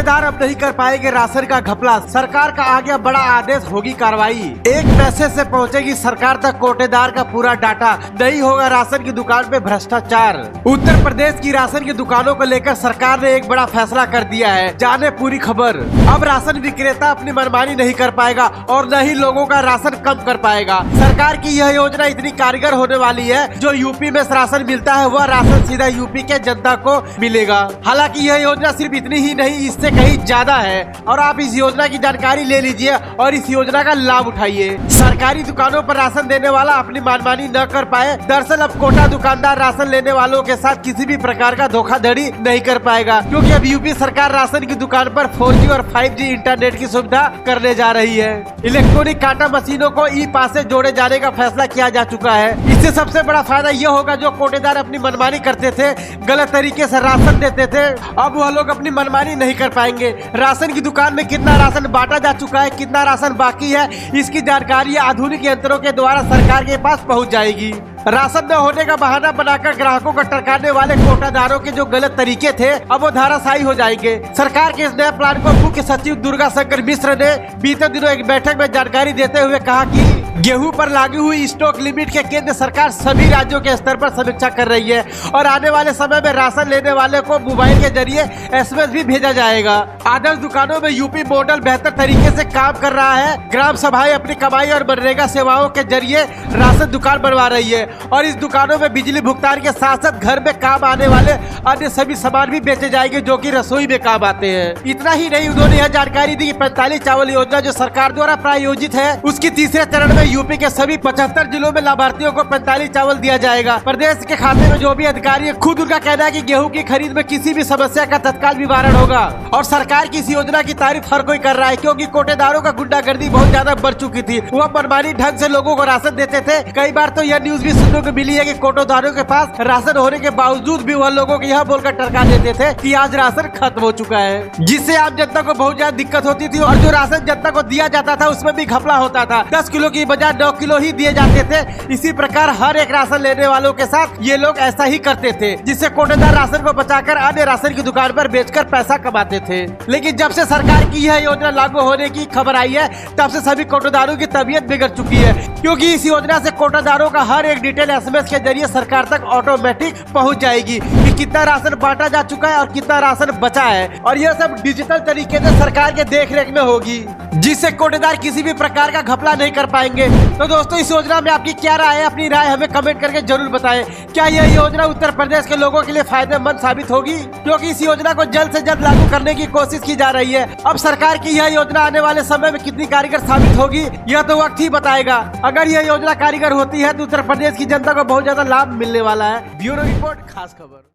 कोटेदार अब नहीं कर पाएंगे राशन का घपला, सरकार का आ गया बड़ा आदेश, होगी कार्रवाई। एक पैसे से पहुंचेगी सरकार तक कोटेदार का पूरा डाटा, नहीं होगा राशन की दुकान पे भ्रष्टाचार। उत्तर प्रदेश की राशन की दुकानों को लेकर सरकार ने एक बड़ा फैसला कर दिया है, जाने पूरी खबर। अब राशन विक्रेता अपनी मनमानी नहीं कर पाएगा और न ही लोगों का राशन कम कर पाएगा। सरकार की यह योजना इतनी कारगर होने वाली है, जो यूपी में राशन मिलता है वह राशन सीधा यूपी के जनता को मिलेगा। हालांकि यह योजना सिर्फ इतनी ही नहीं, इससे कहीं ज्यादा है और आप इस योजना की जानकारी ले लीजिए और इस योजना का लाभ उठाइए। सरकारी दुकानों पर राशन देने वाला अपनी मनमानी न कर पाए। दरअसल अब कोटा दुकानदार राशन लेने वालों के साथ किसी भी प्रकार का धोखाधड़ी नहीं कर पाएगा, क्योंकि अब यूपी सरकार राशन की दुकान पर 4G और 5G इंटरनेट की सुविधा करने जा रही है। इलेक्ट्रॉनिक काटा मशीनों को ई पास से जोड़े जाने का फैसला किया जा चुका है। इससे सबसे बड़ा फायदा यह होगा, जो कोटेदार अपनी मनमानी करते थे, गलत तरीके से राशन देते थे, अब वह लोग अपनी मनमानी नहीं कर पाएंगे। राशन की दुकान में कितना राशन बांटा जा चुका है, कितना राशन बाकी है, इसकी जानकारी आधुनिक यंत्रों के द्वारा सरकार के पास पहुंच जाएगी। राशन न होने का बहाना बनाकर ग्राहकों को टरकाने वाले कोटादारों के जो गलत तरीके थे, अब वो धाराशायी हो जाएंगे। सरकार के इस नए प्लान को मुख्य सचिव दुर्गा शंकर मिश्र ने बीते दिनों एक बैठक में जानकारी देते हुए कहा कि गेहूं पर लागू हुई स्टॉक लिमिट के केंद्र सरकार सभी राज्यों के स्तर पर समीक्षा कर रही है और आने वाले समय में राशन लेने वाले को मोबाइल के जरिए SMS भी भेजा जाएगा। आदर्श दुकानों में यूपी मॉडल बेहतर तरीके से काम कर रहा है। ग्राम सभाएं अपनी कमाई और मनरेगा सेवाओं के जरिए राशन दुकान बनवा रही है और इस दुकानों में बिजली भुगतान के साथ साथ घर में काम आने वाले अन्य सभी सामान भी बेचे जाएंगे, जो कि रसोई में काम आते हैं। इतना ही नहीं, उन्होंने यह जानकारी दी कि 45 चावल योजना जो सरकार द्वारा प्रायोजित है, उसकी तीसरे चरण में यूपी के सभी 75 जिलों में लाभार्थियों को 45 चावल दिया जाएगा। प्रदेश के खाते में जो भी अधिकारी है, खुद उनका कहना है कि गेहूं की खरीद में किसी भी समस्या का तत्काल निवारण होगा। और सरकार की इस योजना की तारीफ हर कोई कर रहा है, क्योंकि कोटेदारों का गुंडागर्दी बहुत ज्यादा बढ़ चुकी थी। वह मनमानी ढंग से लोगों को राशन देते थे। कई बार तो यह न्यूज भी सुनने को मिली है कि कोटेदारों के पास राशन होने के बावजूद भी वह लोगों को यह बोलकर टरका देते थे कि आज राशन खत्म हो चुका है, जिससे आम जनता को बहुत ज्यादा दिक्कत होती थी। और जो राशन जनता को दिया जाता था उसमें भी घपला होता था, 10 किलो की बजाय 9 किलो ही दिए जाते थे। इसी प्रकार हर एक राशन लेने वालों के साथ ये लोग ऐसा ही करते थे, जिससे कोटेदार राशन को बचाकर अन्य राशन की दुकान पर बेचकर पैसा कमाते थे। लेकिन जब से सरकार की यह योजना लागू होने की खबर आई है, तब से सभी कोटेदारों की तबीयत बिगड़ चुकी है, क्योंकि इस योजना से कोटेदारों का हर एक डिटेल SMS के जरिए सरकार तक ऑटोमेटिक पहुंच जाएगी कि कितना राशन बांटा जा चुका है और कितना राशन बचा है। और यह सब डिजिटल तरीके से सरकार के देखरेख में होगी, जिससे कोटेदार किसी भी प्रकार का घपला नहीं कर पाएंगे। तो दोस्तों, इस योजना में आपकी क्या राय है? अपनी राय हमें कमेंट करके जरूर बताएं। क्या यह योजना उत्तर प्रदेश के लोगों के लिए फायदेमंद साबित होगी? क्योंकि इस योजना को जल्द से जल्द लागू करने की कोशिश की जा रही है। अब सरकार की यह योजना आने वाले समय में कितनी कारगर साबित होगी, यह तो वक्त ही बताएगा। अगर यह योजना कारगर होती है तो उत्तर प्रदेश की जनता को बहुत ज्यादा लाभ मिलने वाला है। ब्यूरो रिपोर्ट, खास खबर।